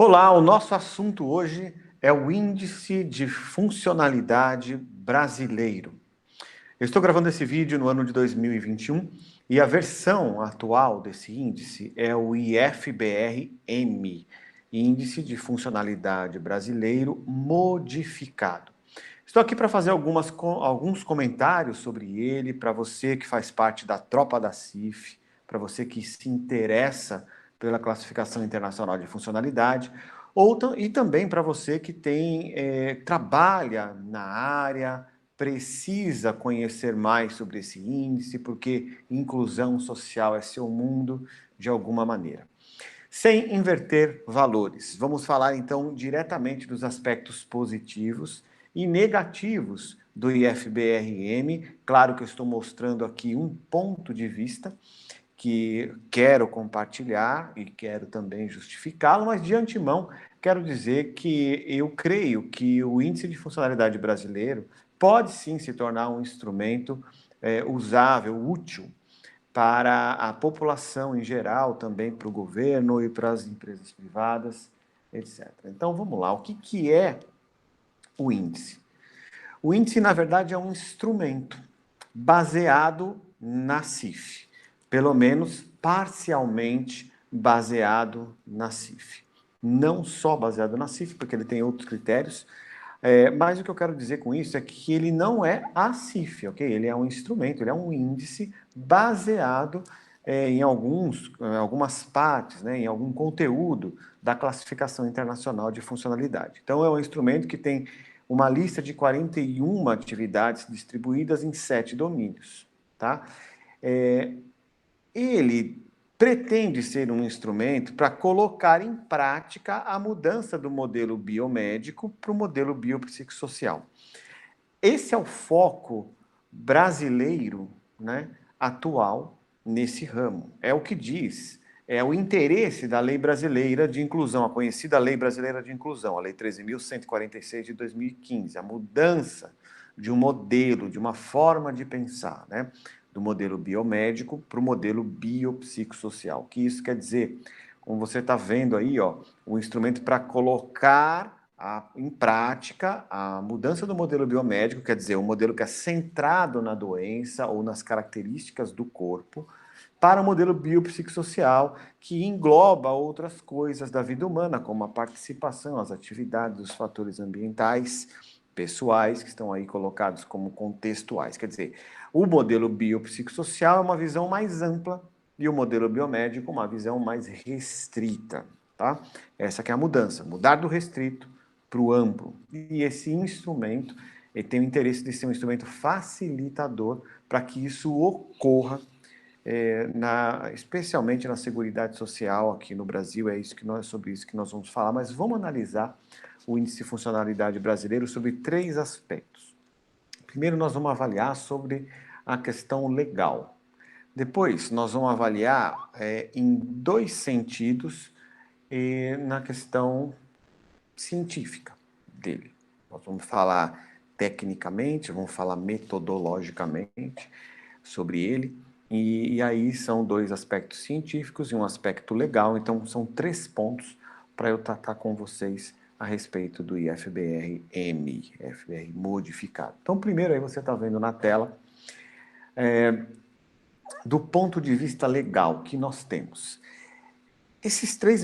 Olá, o nosso assunto hoje é o Índice de Funcionalidade Brasileiro. Eu estou gravando esse vídeo no ano de 2021 e a versão atual desse índice é o IFBR-M, Índice de Funcionalidade Brasileiro Modificado. Estou aqui para fazer alguns comentários sobre ele, para você que faz parte da tropa da CIF, para você que se interessa pela classificação internacional de funcionalidade, e também para você que trabalha na área, precisa conhecer mais sobre esse índice, porque inclusão social é seu mundo de alguma maneira. Sem inverter valores, vamos falar então diretamente dos aspectos positivos e negativos do IFBR-M. Claro que eu estou mostrando aqui um ponto de vista que quero compartilhar e quero também justificá-lo, mas de antemão quero dizer que eu creio que o Índice de Funcionalidade Brasileiro pode sim se tornar um instrumento usável, útil para a população em geral, também para o governo e para as empresas privadas, etc. Então vamos lá, o que é o índice? O índice, na verdade, é um instrumento baseado na CIF, pelo menos parcialmente baseado na CIF. Não só baseado na CIF, porque ele tem outros critérios, mas o que eu quero dizer com isso é que ele não é a CIF, ok? Ele é um instrumento, ele é um índice baseado em algumas partes, né, em algum conteúdo da classificação internacional de funcionalidade. Então, é um instrumento que tem uma lista de 41 atividades distribuídas em 7 domínios, tá? Ele pretende ser um instrumento para colocar em prática a mudança do modelo biomédico para o modelo biopsicossocial. Esse é o foco brasileiro, né, atual nesse ramo. É o que diz, é o interesse da Lei Brasileira de Inclusão, a conhecida Lei Brasileira de Inclusão, a Lei 13.146 de 2015, a mudança de um modelo, de uma forma de pensar, né, do modelo biomédico para o modelo biopsicossocial. O que isso quer dizer? Como você está vendo aí, ó, o instrumento para colocar em prática a mudança do modelo biomédico, quer dizer, um modelo que é centrado na doença ou nas características do corpo, para o modelo biopsicossocial, que engloba outras coisas da vida humana, como a participação, as atividades, os fatores ambientais, pessoais, que estão aí colocados como contextuais. Quer dizer, o modelo biopsicossocial é uma visão mais ampla e o modelo biomédico uma visão mais restrita, tá? Essa que é a mudança, mudar do restrito para o amplo. E esse instrumento, ele tem o interesse de ser um instrumento facilitador para que isso ocorra, especialmente na Seguridade Social aqui no Brasil. Sobre isso que nós vamos falar, mas vamos analisar o Índice de Funcionalidade Brasileiro sobre 3 aspectos. Primeiro, nós vamos avaliar sobre a questão legal. Depois, nós vamos avaliar em 2 sentidos na questão científica dele. Nós vamos falar tecnicamente, vamos falar metodologicamente sobre ele, e aí são 2 aspectos científicos e um aspecto legal, então são 3 pontos para eu tratar com vocês a respeito do IFBR-M, IFBR modificado. Então, primeiro aí você está vendo na tela, do ponto de vista legal que nós temos. Essas 3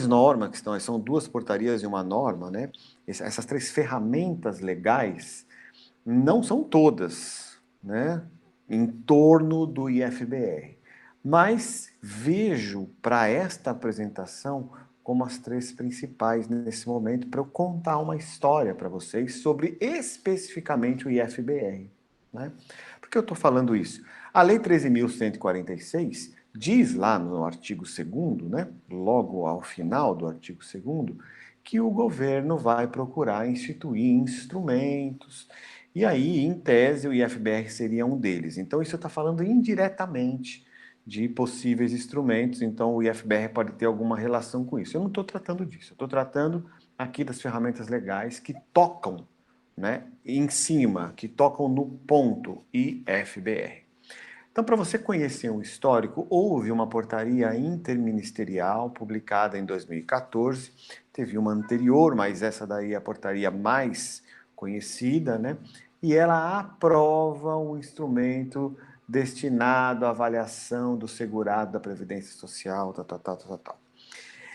normas que estão, são 2 portarias e uma norma, né? Essas 3 ferramentas legais não são todas, né, em torno do IFBR, mas vejo para esta apresentação como as 3 principais nesse momento para eu contar uma história para vocês sobre especificamente o IFBR, né? Por que eu estou falando isso? A Lei 13.146 diz lá no artigo 2º, né, logo ao final do artigo 2º, que o governo vai procurar instituir instrumentos, e aí, em tese, o IFBR seria um deles. Então, isso está falando indiretamente de possíveis instrumentos, então o IFBR pode ter alguma relação com isso. Eu não estou tratando disso, eu estou tratando aqui das ferramentas legais que tocam, né, em cima, que tocam no ponto IFBR. Então, para você conhecer o histórico, houve uma portaria interministerial publicada em 2014, teve uma anterior, mas essa daí é a portaria mais conhecida, né? E ela aprova um instrumento destinado à avaliação do segurado da Previdência Social, tal.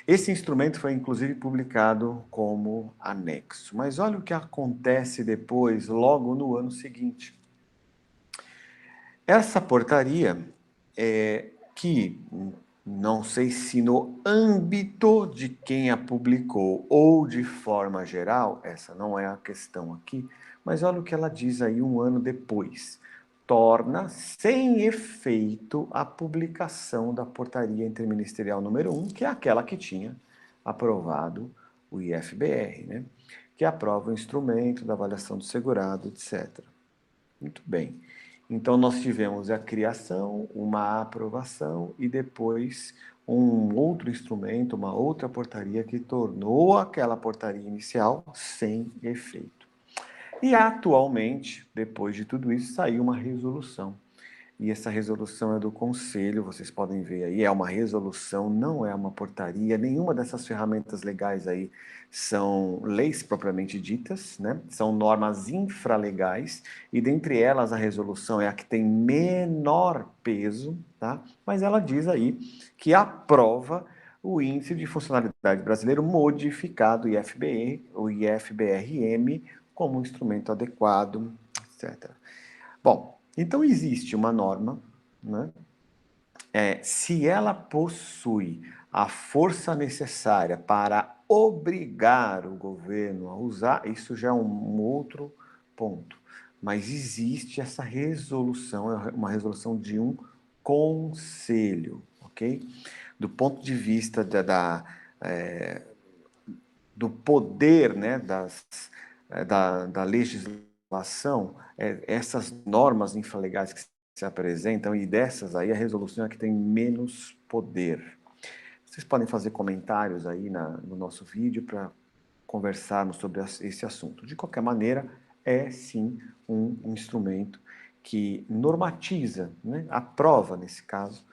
Esse instrumento foi, inclusive, publicado como anexo. Mas olha o que acontece depois, logo no ano seguinte. Essa portaria, que não sei se no âmbito de quem a publicou ou de forma geral, essa não é a questão aqui, mas olha o que ela diz aí um ano depois. Torna sem efeito a publicação da portaria interministerial número 1, que é aquela que tinha aprovado o IFBR, né? Que aprova o instrumento da avaliação do segurado, etc. Muito bem. Então, nós tivemos a criação, uma aprovação e depois um outro instrumento, uma outra portaria que tornou aquela portaria inicial sem efeito. E atualmente, depois de tudo isso, saiu uma resolução. E essa resolução é do Conselho, vocês podem ver aí, é uma resolução, não é uma portaria, nenhuma dessas ferramentas legais aí são leis propriamente ditas, né? São normas infralegais, e dentre elas a resolução é a que tem menor peso, tá? Mas ela diz aí que aprova o Índice de Funcionalidade Brasileiro modificado, o IFBRM, como um instrumento adequado, etc. Bom, então existe uma norma, né? Se ela possui a força necessária para obrigar o governo a usar, isso já é um outro ponto. Mas existe essa resolução, é uma resolução de um conselho, ok? Do ponto de vista do poder, né, da legislação, essas normas infralegais que se apresentam, e dessas aí a resolução é que tem menos poder. Vocês podem fazer comentários aí no nosso vídeo para conversarmos sobre esse assunto. De qualquer maneira, é sim um instrumento que normatiza, né, aprova, nesse caso,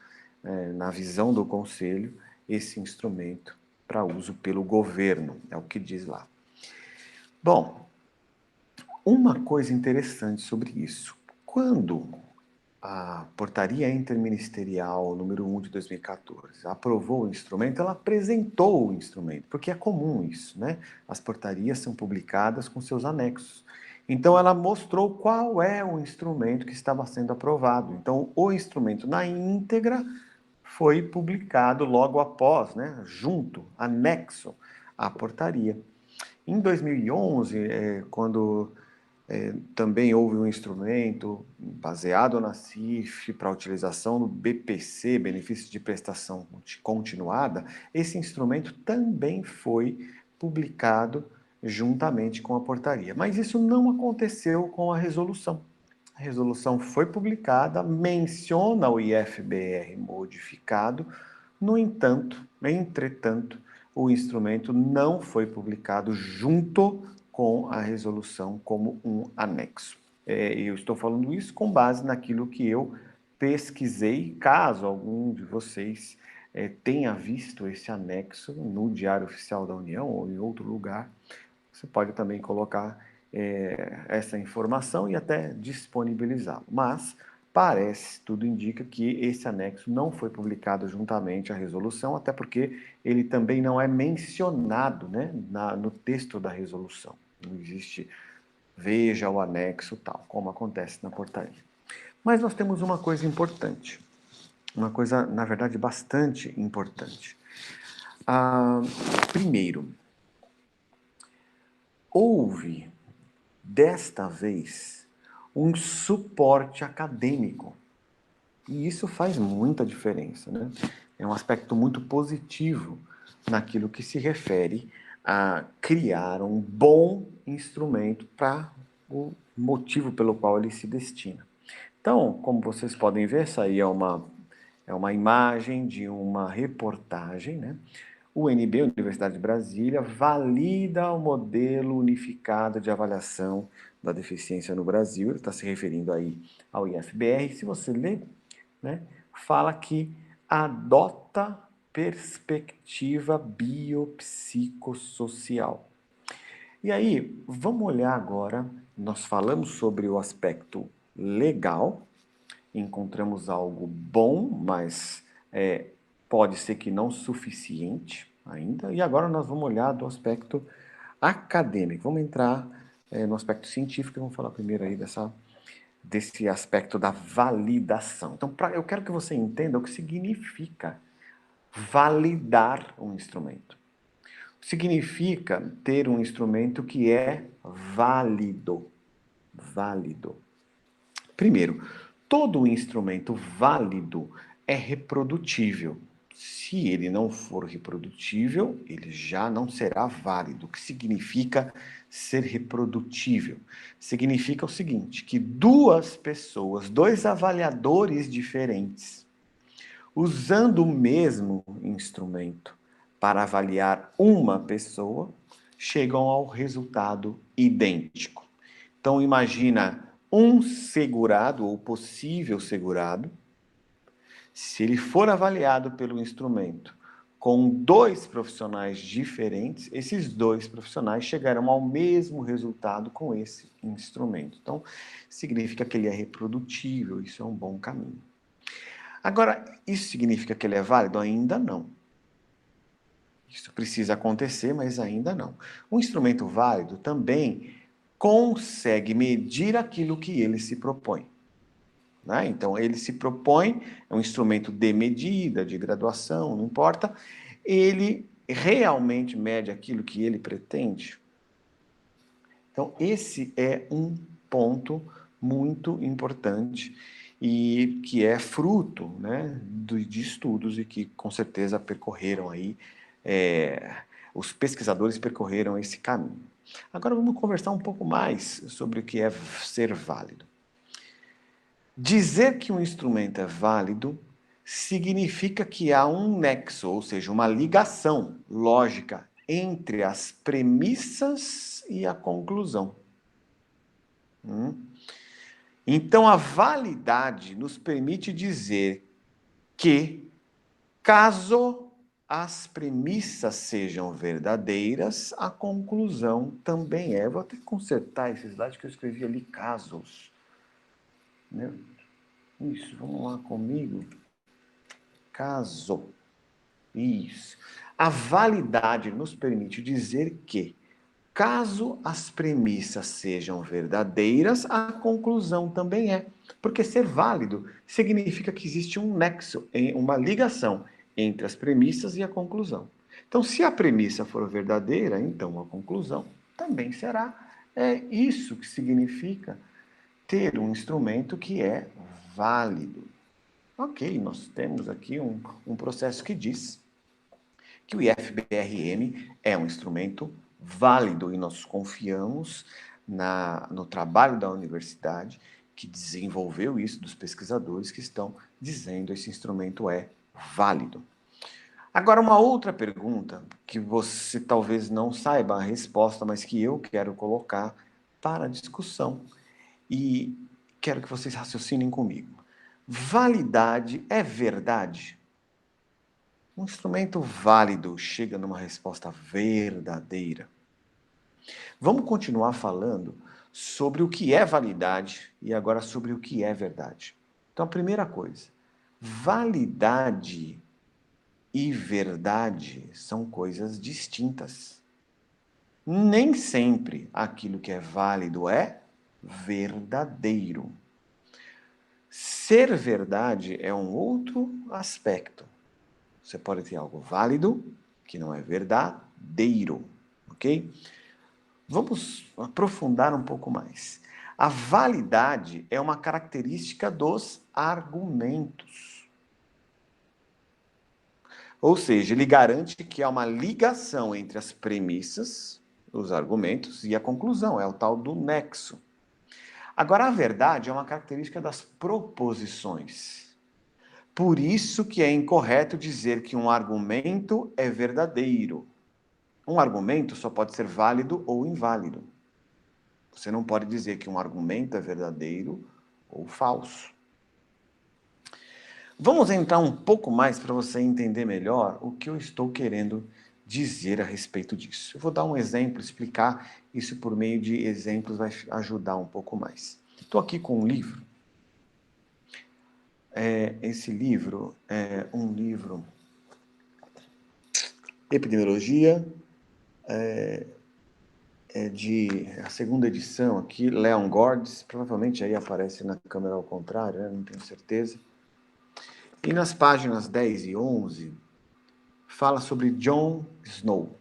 na visão do Conselho, esse instrumento para uso pelo governo, é o que diz lá. Bom, uma coisa interessante sobre isso. Quando a Portaria Interministerial número 1 de 2014 aprovou o instrumento, ela apresentou o instrumento, porque é comum isso, né? As portarias são publicadas com seus anexos. Então, ela mostrou qual é o instrumento que estava sendo aprovado. Então, o instrumento na íntegra foi publicado logo após, né? Junto, anexo à portaria. Em 2011, quando também houve um instrumento baseado na CIF para utilização no BPC, Benefício de Prestação Continuada, esse instrumento também foi publicado juntamente com a portaria. Mas isso não aconteceu com a resolução. A resolução foi publicada, menciona o IFBR modificado, no entanto, entretanto, o instrumento não foi publicado junto com a resolução como um anexo. Eu estou falando isso com base naquilo que eu pesquisei, caso algum de vocês tenha visto esse anexo no Diário Oficial da União ou em outro lugar, você pode também colocar essa informação e até disponibilizá-lo. Mas parece, tudo indica que esse anexo não foi publicado juntamente à resolução, até porque ele também não é mencionado, né, no texto da resolução. Não existe, veja o anexo tal, como acontece na portaria. Mas nós temos uma coisa importante, uma coisa, na verdade, bastante importante. Primeiro, houve, desta vez, um suporte acadêmico. E isso faz muita diferença, né? É um aspecto muito positivo naquilo que se refere a criar um bom instrumento para o motivo pelo qual ele se destina. Então, como vocês podem ver, essa aí é uma imagem de uma reportagem, né? O UNB, Universidade de Brasília, valida o modelo unificado de avaliação da deficiência no Brasil. Ele está se referindo aí ao IFBR. Se você ler né, fala que adota perspectiva biopsicossocial. E aí, vamos olhar agora, nós falamos sobre o aspecto legal, encontramos algo bom, mas pode ser que não suficiente ainda, e agora nós vamos olhar do aspecto acadêmico. Vamos entrar no aspecto científico e vamos falar primeiro aí desse aspecto da validação. Então, eu quero que você entenda o que significa validar um instrumento. Significa ter um instrumento que é válido. Válido. Primeiro, todo instrumento válido é reprodutível. Se ele não for reprodutível, ele já não será válido. O que significa ser reprodutível? Significa o seguinte, que duas pessoas, dois avaliadores diferentes, usando o mesmo instrumento para avaliar uma pessoa, chegam ao resultado idêntico. Então imagina um segurado ou possível segurado, se ele for avaliado pelo instrumento com dois profissionais diferentes, esses dois profissionais chegarão ao mesmo resultado com esse instrumento. Então, significa que ele é reprodutível, isso é um bom caminho. Agora, isso significa que ele é válido? Ainda não. Isso precisa acontecer, mas ainda não. Um instrumento válido também consegue medir aquilo que ele se propõe. Né? Então, ele se propõe, é um instrumento de medida, de graduação, não importa, ele realmente mede aquilo que ele pretende. Então, esse é um ponto muito importante e que é fruto, né, de estudos e que com certeza percorreram aí, os pesquisadores percorreram esse caminho. Agora vamos conversar um pouco mais sobre o que é ser válido. Dizer que um instrumento é válido significa que há um nexo, ou seja, uma ligação lógica entre as premissas e a conclusão. Então, a validade nos permite dizer que, caso as premissas sejam verdadeiras, a conclusão também é. Vou até consertar esse slide que eu escrevi ali, casos. Isso, vamos lá comigo. Caso. Isso. A validade nos permite dizer que, caso as premissas sejam verdadeiras, a conclusão também é. Porque ser válido significa que existe um nexo, uma ligação entre as premissas e a conclusão. Então, se a premissa for verdadeira, então a conclusão também será. É isso que significa ter um instrumento que é válido. Ok, nós temos aqui um processo que diz que o IFBRM é um instrumento válido e nós confiamos no trabalho da universidade que desenvolveu isso, dos pesquisadores que estão dizendo que esse instrumento é válido. Agora, uma outra pergunta que você talvez não saiba a resposta, mas que eu quero colocar para discussão e quero que vocês raciocinem comigo. Validade é verdade? Um instrumento válido chega numa resposta verdadeira. Vamos continuar falando sobre o que é validade e agora sobre o que é verdade. Então, a primeira coisa, validade e verdade são coisas distintas. Nem sempre aquilo que é válido é verdadeiro. Ser verdade é um outro aspecto. Você pode ter algo válido, que não é verdadeiro, ok? Vamos aprofundar um pouco mais. A validade é uma característica dos argumentos. Ou seja, ele garante que há uma ligação entre as premissas, os argumentos, e a conclusão, é o tal do nexo. Agora, a verdade é uma característica das proposições. Por isso que é incorreto dizer que um argumento é verdadeiro. Um argumento só pode ser válido ou inválido. Você não pode dizer que um argumento é verdadeiro ou falso. Vamos entrar um pouco mais para você entender melhor o que eu estou querendo dizer a respeito disso. Eu vou dar um exemplo, explicar isso por meio de exemplos, vai ajudar um pouco mais. Estou aqui com um livro. Esse livro é um livro Epidemiologia, de a segunda edição aqui, Leon Gordes, provavelmente aí aparece na câmera ao contrário, né? Não tenho certeza. E nas páginas 10 e 11, fala sobre John Snow.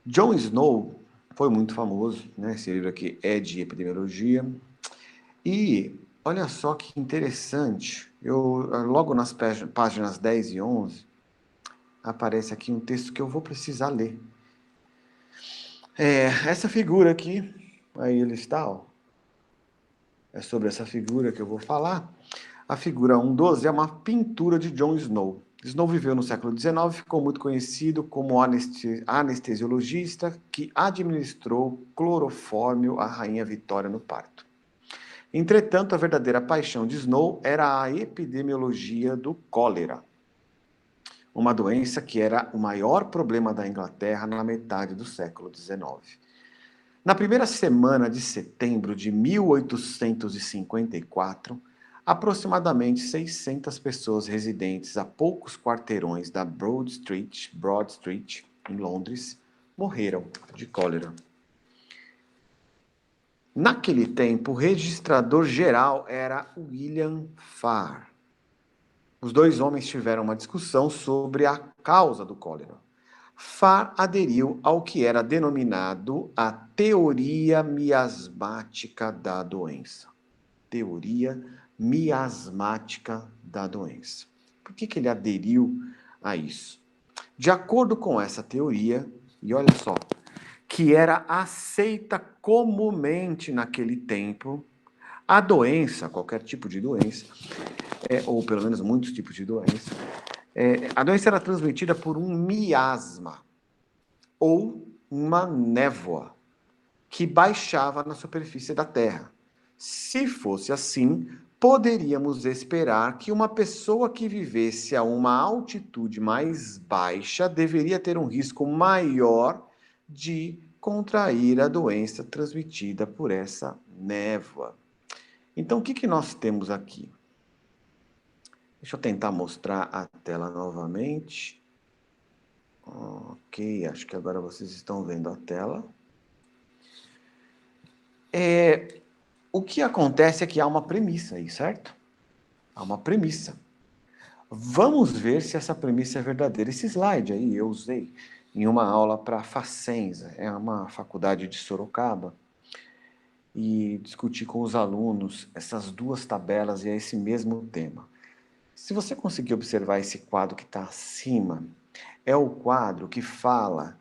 John Snow foi muito famoso, né? Esse livro aqui é de epidemiologia. E olha só que interessante, logo nas páginas 10 e 11, aparece aqui um texto que eu vou precisar ler. Essa figura aqui, aí ele está, ó. É sobre essa figura que eu vou falar. A figura 112 é uma pintura de John Snow. Snow viveu no século XIX e ficou muito conhecido como anestesiologista que administrou clorofórmio à rainha Vitória no parto. Entretanto, a verdadeira paixão de Snow era a epidemiologia do cólera, uma doença que era o maior problema da Inglaterra na metade do século XIX. Na primeira semana de setembro de 1854, aproximadamente 600 pessoas residentes a poucos quarteirões da Broad Street, em Londres, morreram de cólera. Naquele tempo, o registrador geral era William Farr. Os dois homens tiveram uma discussão sobre a causa do cólera. Farr aderiu ao que era denominado a teoria miasmática da doença. Teoria miasmática da doença. Por que ele aderiu a isso? De acordo com essa teoria, e olha só, que era aceita comumente naquele tempo, a doença, qualquer tipo de doença, ou pelo menos muitos tipos de doença, a doença era transmitida por um miasma, ou uma névoa, que baixava na superfície da Terra. Se fosse assim, poderíamos esperar que uma pessoa que vivesse a uma altitude mais baixa deveria ter um risco maior de contrair a doença transmitida por essa névoa. Então, o que nós temos aqui? Deixa eu tentar mostrar a tela novamente. Ok, acho que agora vocês estão vendo a tela. O que acontece é que há uma premissa aí, certo? Há uma premissa. Vamos ver se essa premissa é verdadeira. Esse slide aí eu usei em uma aula para a Facenza, é uma faculdade de Sorocaba, e discuti com os alunos essas duas tabelas e é esse mesmo tema. Se você conseguir observar esse quadro que está acima, é o quadro que fala,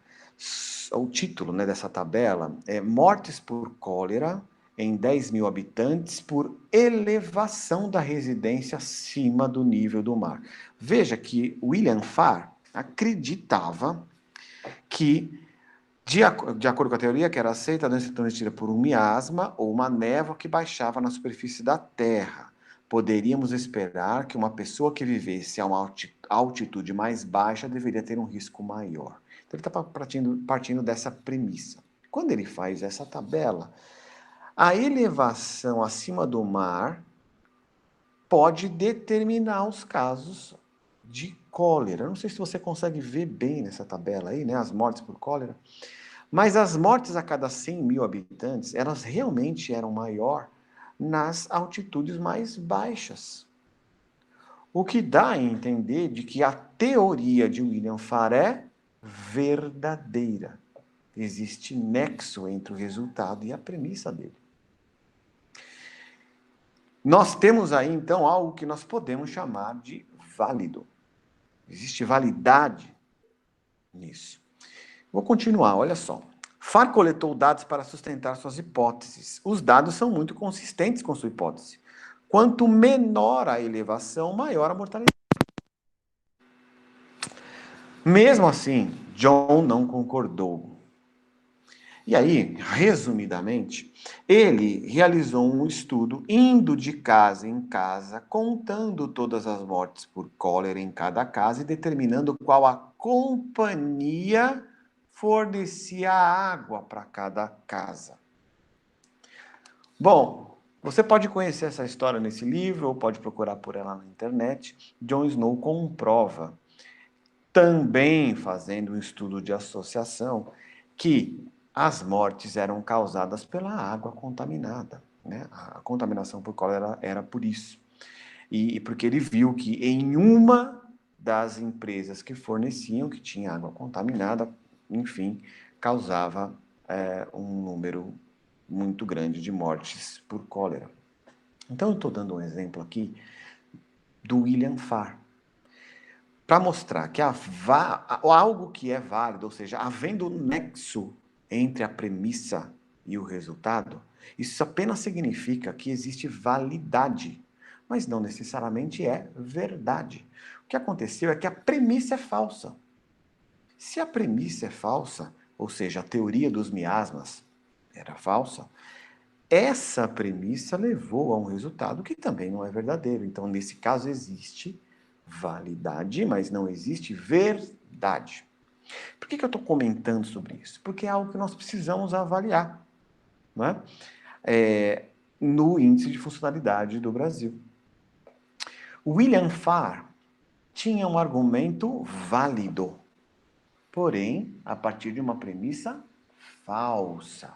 o título, né, dessa tabela é Mortes por cólera em 10 mil habitantes por elevação da residência acima do nível do mar. Veja que William Farr acreditava que, de acordo com a teoria que era aceita, a doença transmitida por um miasma ou uma névoa que baixava na superfície da Terra. Poderíamos esperar que uma pessoa que vivesse a uma altitude mais baixa deveria ter um risco maior. Então, ele está partindo dessa premissa. Quando ele faz essa tabela, a elevação acima do mar pode determinar os casos de cólera. Eu não sei se você consegue ver bem nessa tabela aí, né, as mortes por cólera, mas as mortes a cada 100 mil habitantes, elas realmente eram maior nas altitudes mais baixas. O que dá a entender de que a teoria de William Farr é verdadeira. Existe nexo entre o resultado e a premissa dele. Nós temos aí, então, algo que nós podemos chamar de válido. Existe validade nisso. Vou continuar, olha só. Farr coletou dados para sustentar suas hipóteses. Os dados são muito consistentes com sua hipótese. Quanto menor a elevação, maior a mortalidade. Mesmo assim, John não concordou. E aí, resumidamente, ele realizou um estudo indo de casa em casa, contando todas as mortes por cólera em cada casa e determinando qual a companhia fornecia água para cada casa. Bom, você pode conhecer essa história nesse livro ou pode procurar por ela na internet. John Snow comprova, também fazendo um estudo de associação, que as mortes eram causadas pela água contaminada, né? A contaminação por cólera era por isso. E porque ele viu que em uma das empresas que forneciam, que tinha água contaminada, enfim, causava um número muito grande de mortes por cólera. Então, eu estou dando um exemplo aqui do William Farr, para mostrar que algo que é válido, ou seja, havendo nexo entre a premissa e o resultado, isso apenas significa que existe validade, mas não necessariamente é verdade. O que aconteceu é que a premissa é falsa. Se a premissa é falsa, ou seja, a teoria dos miasmas era falsa, essa premissa levou a um resultado que também não é verdadeiro. Então, nesse caso, existe validade, mas não existe verdade. Por que eu estou comentando sobre isso? Porque é algo que nós precisamos avaliar, não é? No índice de funcionalidade do Brasil. William Farr tinha um argumento válido, porém, a partir de uma premissa falsa.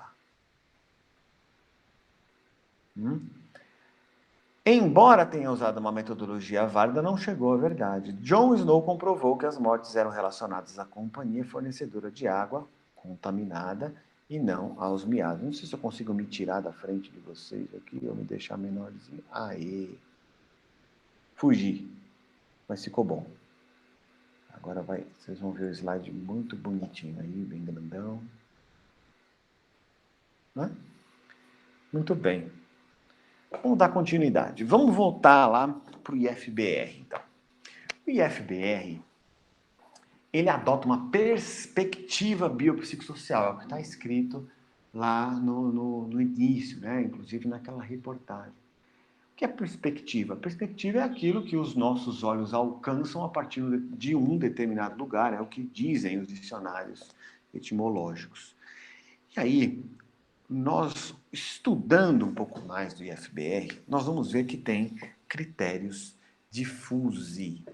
Embora tenha usado uma metodologia válida, não chegou à verdade. John Snow comprovou que as mortes eram relacionadas à companhia fornecedora de água contaminada e não aos miasmas. Não sei se eu consigo me tirar da frente de vocês aqui ou me deixar menorzinho. Aê! Fugi, mas ficou bom. Agora vocês vão ver o slide muito bonitinho aí, bem grandão. Né? Muito bem. Vamos dar continuidade. Vamos voltar lá para o IFBR, então. O IFBR, ele adota uma perspectiva biopsicossocial, é o que está escrito lá no início, né? Inclusive naquela reportagem. O que é perspectiva? Perspectiva é aquilo que os nossos olhos alcançam a partir de um determinado lugar, é o que dizem os dicionários etimológicos. E aí, nós estudando um pouco mais do IFBR, nós vamos ver que tem critérios de FUSI.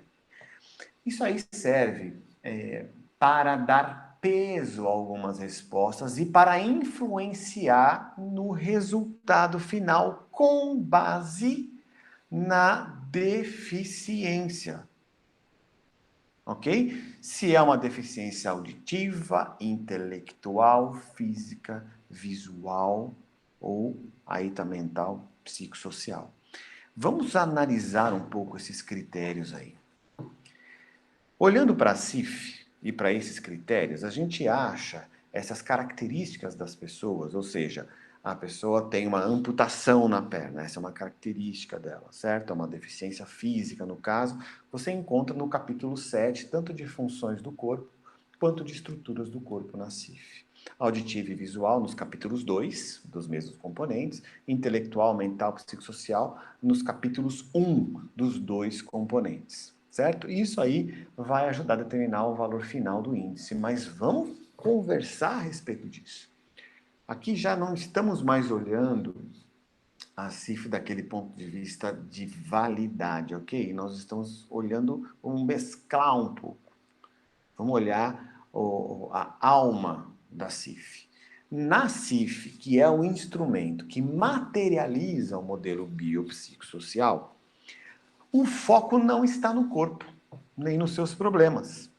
Isso aí serve para dar peso a algumas respostas e para influenciar no resultado final com base na deficiência. Ok? Se é uma deficiência auditiva, intelectual, física, visual ou aí tá mental, psicossocial. Vamos analisar um pouco esses critérios aí. Olhando para a CIF e para esses critérios, a gente acha essas características das pessoas, ou seja, a pessoa tem uma amputação na perna, essa é uma característica dela, certo? É uma deficiência física, no caso. Você encontra no capítulo 7, tanto de funções do corpo, quanto de estruturas do corpo na CIF. Auditivo e visual nos capítulos 2, dos mesmos componentes, intelectual, mental, psicossocial, nos capítulos 1 dos dois componentes, certo? Isso aí vai ajudar a determinar o valor final do índice, mas vamos conversar a respeito disso. Aqui já não estamos mais olhando a CIF daquele ponto de vista de validade, ok? Nós estamos olhando, vamos mesclar um pouco. Vamos olhar a alma da CIF. Na CIF, que é o instrumento que materializa o modelo biopsicossocial, o foco não está no corpo, nem nos seus problemas.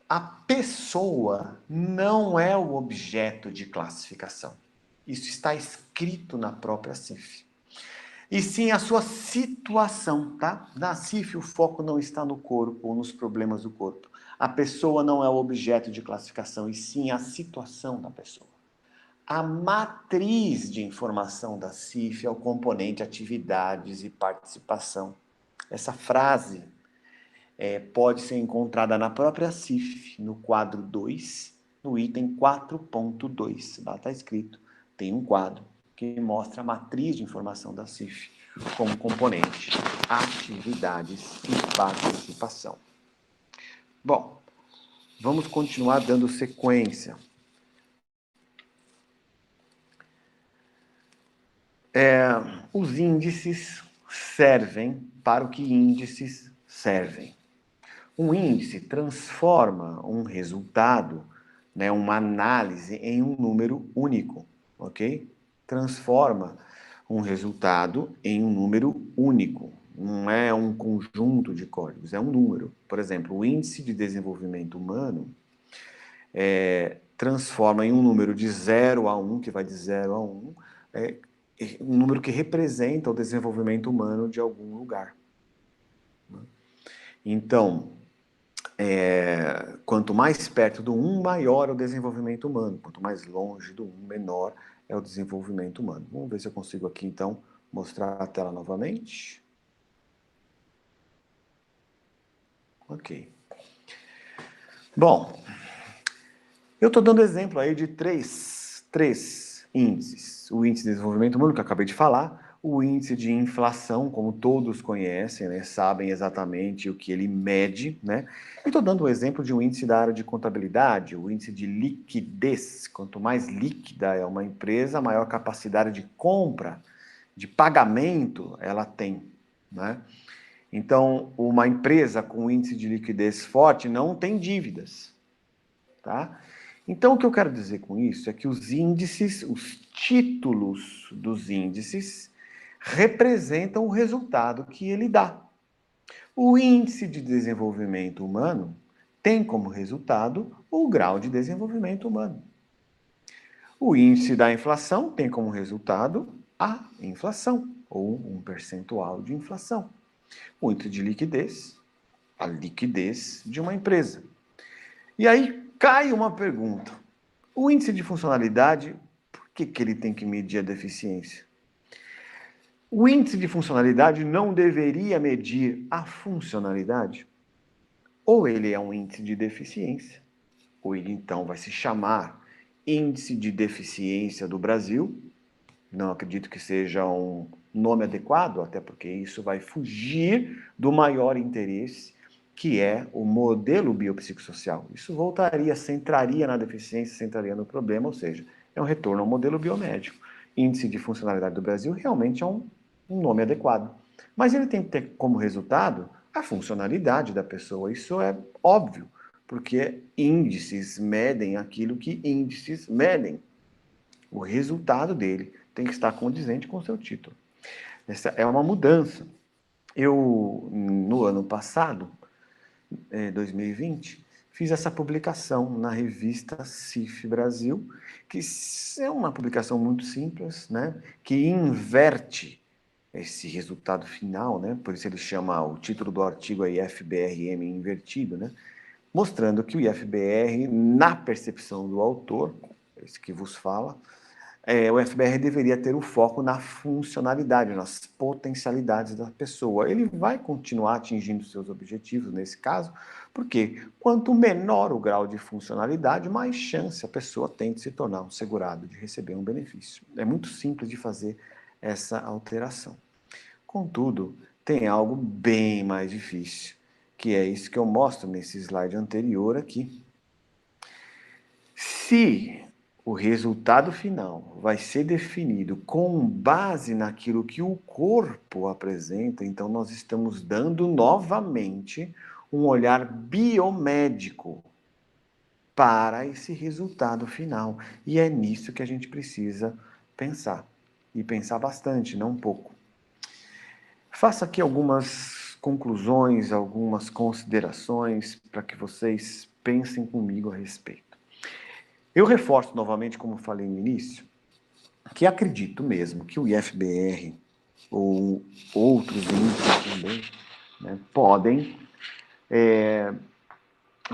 A pessoa não é o objeto de classificação. Isso está escrito na própria CIF. E sim a sua situação, tá? Na CIF o foco não está no corpo ou nos problemas do corpo. A pessoa não é o objeto de classificação, e sim a situação da pessoa. A matriz de informação da CIF é o componente atividades e participação. Essa frase pode ser encontrada na própria CIF, no quadro 2, no item 4.2. Lá está escrito, tem um quadro que mostra a matriz de informação da CIF como componente, atividades e participação. Bom, vamos continuar dando sequência. Os índices servem para o que índices servem. Um índice transforma um resultado, né, uma análise, em um número único, ok? Transforma um resultado em um número único. Não é um conjunto de códigos, é um número. Por exemplo, o índice de desenvolvimento humano transforma em um número de 0 a 1, que vai de 0 a 1, um número que representa o desenvolvimento humano de algum lugar. Então, quanto mais perto do 1, maior é o desenvolvimento humano. Quanto mais longe do 1, menor é o desenvolvimento humano. Vamos ver se eu consigo aqui, então, mostrar a tela novamente. Ok. Bom, eu estou dando exemplo aí de três índices. O índice de desenvolvimento humano, que eu acabei de falar, o índice de inflação, como todos conhecem, né, sabem exatamente o que ele mede, né? E estou dando um exemplo de um índice da área de contabilidade, o índice de liquidez. Quanto mais líquida é uma empresa, maior capacidade de compra, de pagamento ela tem, né? Então, uma empresa com índice de liquidez forte não tem dívidas, tá? Então, o que eu quero dizer com isso é que os índices, os títulos dos índices, representam o resultado que ele dá. O índice de desenvolvimento humano tem como resultado o grau de desenvolvimento humano. O índice da inflação tem como resultado a inflação, ou um percentual de inflação. O índice de liquidez, a liquidez de uma empresa. E aí cai uma pergunta. O índice de funcionalidade, por que ele tem que medir a deficiência? O índice de funcionalidade não deveria medir a funcionalidade? Ou ele é um índice de deficiência, ou ele então vai se chamar Índice de Deficiência do Brasil. Não acredito que seja um nome adequado, até porque isso vai fugir do maior interesse, que é o modelo biopsicossocial. Isso voltaria, centraria na deficiência, centraria no problema, ou seja, é um retorno ao modelo biomédico. Índice de Funcionalidade do Brasil realmente é um nome adequado. Mas ele tem que ter como resultado a funcionalidade da pessoa. Isso é óbvio, porque índices medem aquilo que índices medem. O resultado dele tem que estar condizente com o seu título. Essa é uma mudança. Eu, no ano passado, 2020, fiz essa publicação na revista CIF Brasil, que é uma publicação muito simples, né, que inverte esse resultado final, né, por isso ele chama o título do artigo aí IFBRM invertido, né, mostrando que o IFBR, na percepção do autor, esse que vos fala, o FBR deveria ter o foco na funcionalidade, nas potencialidades da pessoa. Ele vai continuar atingindo seus objetivos nesse caso, porque quanto menor o grau de funcionalidade, mais chance a pessoa tem de se tornar um segurado, de receber um benefício. É muito simples de fazer essa alteração. Contudo, tem algo bem mais difícil, que é isso que eu mostro nesse slide anterior aqui. Se o resultado final vai ser definido com base naquilo que o corpo apresenta, então nós estamos dando novamente um olhar biomédico para esse resultado final. E é nisso que a gente precisa pensar. E pensar bastante, não pouco. Faço aqui algumas conclusões, algumas considerações para que vocês pensem comigo a respeito. Eu reforço novamente, como falei no início, que acredito mesmo que o IFBR ou outros índices também, né, podem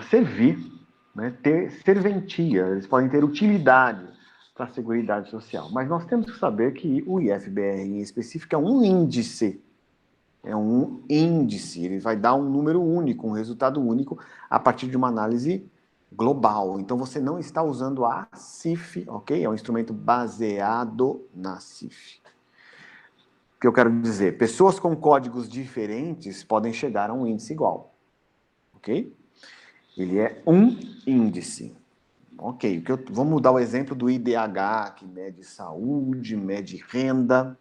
servir, né, ter serventia, eles podem ter utilidade para a Seguridade Social. Mas nós temos que saber que o IFBR em específico é um índice. É um índice, ele vai dar um número único, um resultado único, a partir de uma análise global. Então, você não está usando a CIF, ok? É um instrumento baseado na CIF. O que eu quero dizer? Pessoas com códigos diferentes podem chegar a um índice igual, ok? Ele é um índice. Ok, vamos mudar o exemplo do IDH, que mede saúde, mede renda,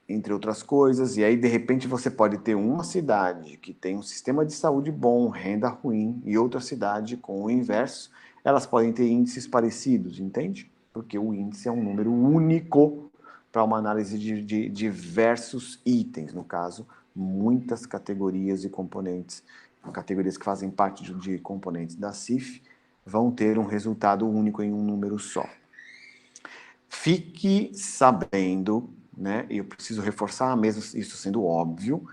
entre outras coisas. E aí, de repente, você pode ter uma cidade que tem um sistema de saúde bom, renda ruim, e outra cidade com o inverso. Elas podem ter índices parecidos, entende? Porque o índice é um número único para uma análise de diversos itens, no caso, muitas categorias e componentes, categorias que fazem parte de componentes da CIF, vão ter um resultado único em um número só. Fique sabendo, né, e eu preciso reforçar, mesmo isso sendo óbvio,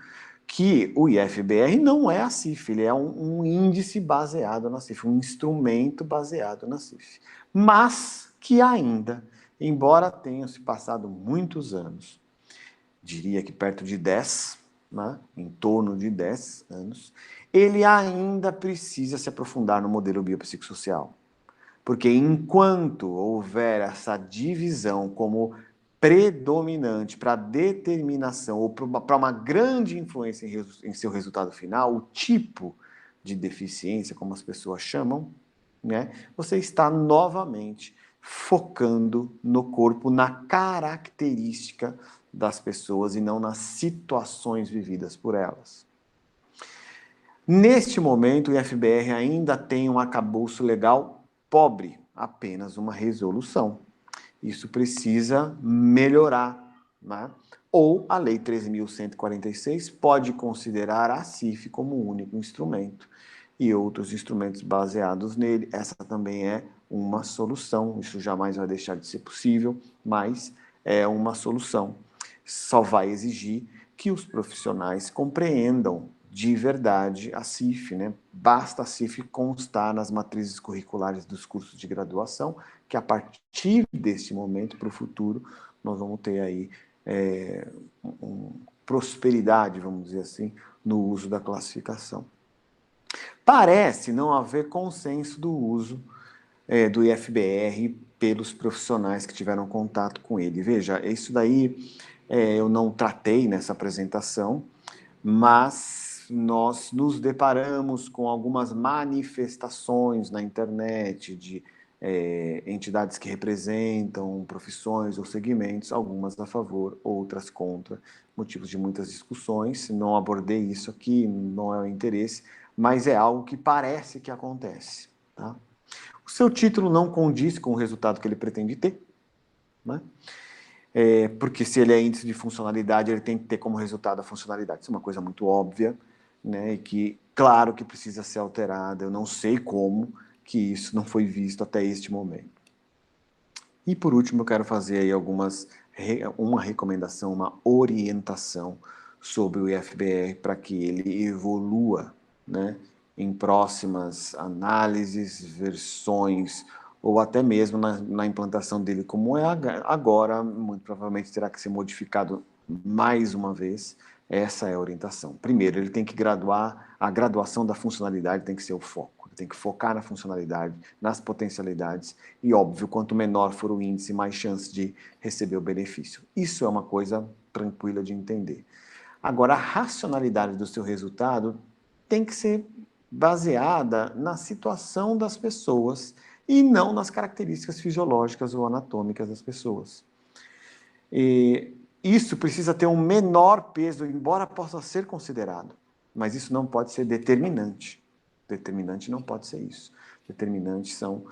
que o IFBR não é a CIF, ele é um índice baseado na CIF, um instrumento baseado na CIF. Mas que ainda, embora tenham se passado muitos anos, diria que perto de 10, né, em torno de 10 anos, ele ainda precisa se aprofundar no modelo biopsicossocial. Porque enquanto houver essa divisão como predominante para determinação ou para uma grande influência em seu resultado final, o tipo de deficiência, como as pessoas chamam, né, você está novamente focando no corpo, na característica das pessoas e não nas situações vividas por elas. Neste momento, o IFBR ainda tem um arcabouço legal pobre, apenas uma resolução. Isso precisa melhorar, né? Ou a Lei 13.146 pode considerar a CIF como o único instrumento e outros instrumentos baseados nele. Essa também é uma solução. Isso jamais vai deixar de ser possível, mas é uma solução. Só vai exigir que os profissionais compreendam de verdade a CIF, né? Basta a CIF constar nas matrizes curriculares dos cursos de graduação, que a partir deste momento para o futuro nós vamos ter aí prosperidade, vamos dizer assim, no uso da classificação. Parece não haver consenso do uso do IFBR pelos profissionais que tiveram contato com ele. Veja, isso daí eu não tratei nessa apresentação, mas nós nos deparamos com algumas manifestações na internet de entidades que representam profissões ou segmentos, algumas a favor, outras contra, motivos de muitas discussões. Não abordei isso aqui, não é o interesse, mas é algo que parece que acontece. Tá? O seu título não condiz com o resultado que ele pretende ter, né? Porque se ele é índice de funcionalidade, ele tem que ter como resultado a funcionalidade. Isso é uma coisa muito óbvia, né? E que, claro que precisa ser alterada. Eu não sei como que isso não foi visto até este momento. E, por último, eu quero fazer aí uma recomendação, uma orientação sobre o IFBR para que ele evolua, né? Em próximas análises, versões, ou até mesmo na implantação dele como é agora, muito provavelmente terá que ser modificado mais uma vez. Essa é a orientação. Primeiro, ele tem que graduar, a graduação da funcionalidade tem que ser o foco. Ele tem que focar na funcionalidade, nas potencialidades, e óbvio, quanto menor for o índice, mais chance de receber o benefício. Isso é uma coisa tranquila de entender. Agora, a racionalidade do seu resultado tem que ser baseada na situação das pessoas e não nas características fisiológicas ou anatômicas das pessoas. E isso precisa ter um menor peso, embora possa ser considerado, mas isso não pode ser determinante. Determinante não pode ser isso. Determinantes são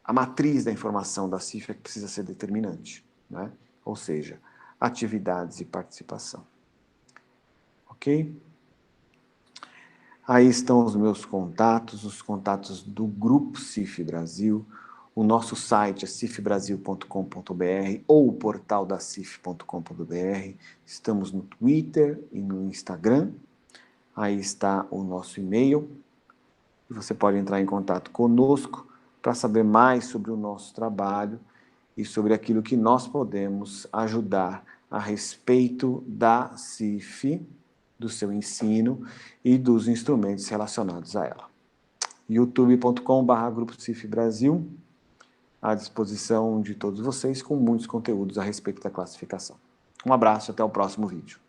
a matriz da informação da CIF que precisa ser determinante, né? Ou seja, atividades e participação. Ok? Aí estão os meus contatos, os contatos do Grupo CIF Brasil. O nosso site é cifbrasil.com.br ou o portal da cif.com.br. Estamos no Twitter e no Instagram. Aí está o nosso e-mail. E você pode entrar em contato conosco para saber mais sobre o nosso trabalho e sobre aquilo que nós podemos ajudar a respeito da CIF, do seu ensino e dos instrumentos relacionados a ela. youtube.com/Grupo CIF Brasil, à disposição de todos vocês, com muitos conteúdos a respeito da classificação. Um abraço, até o próximo vídeo.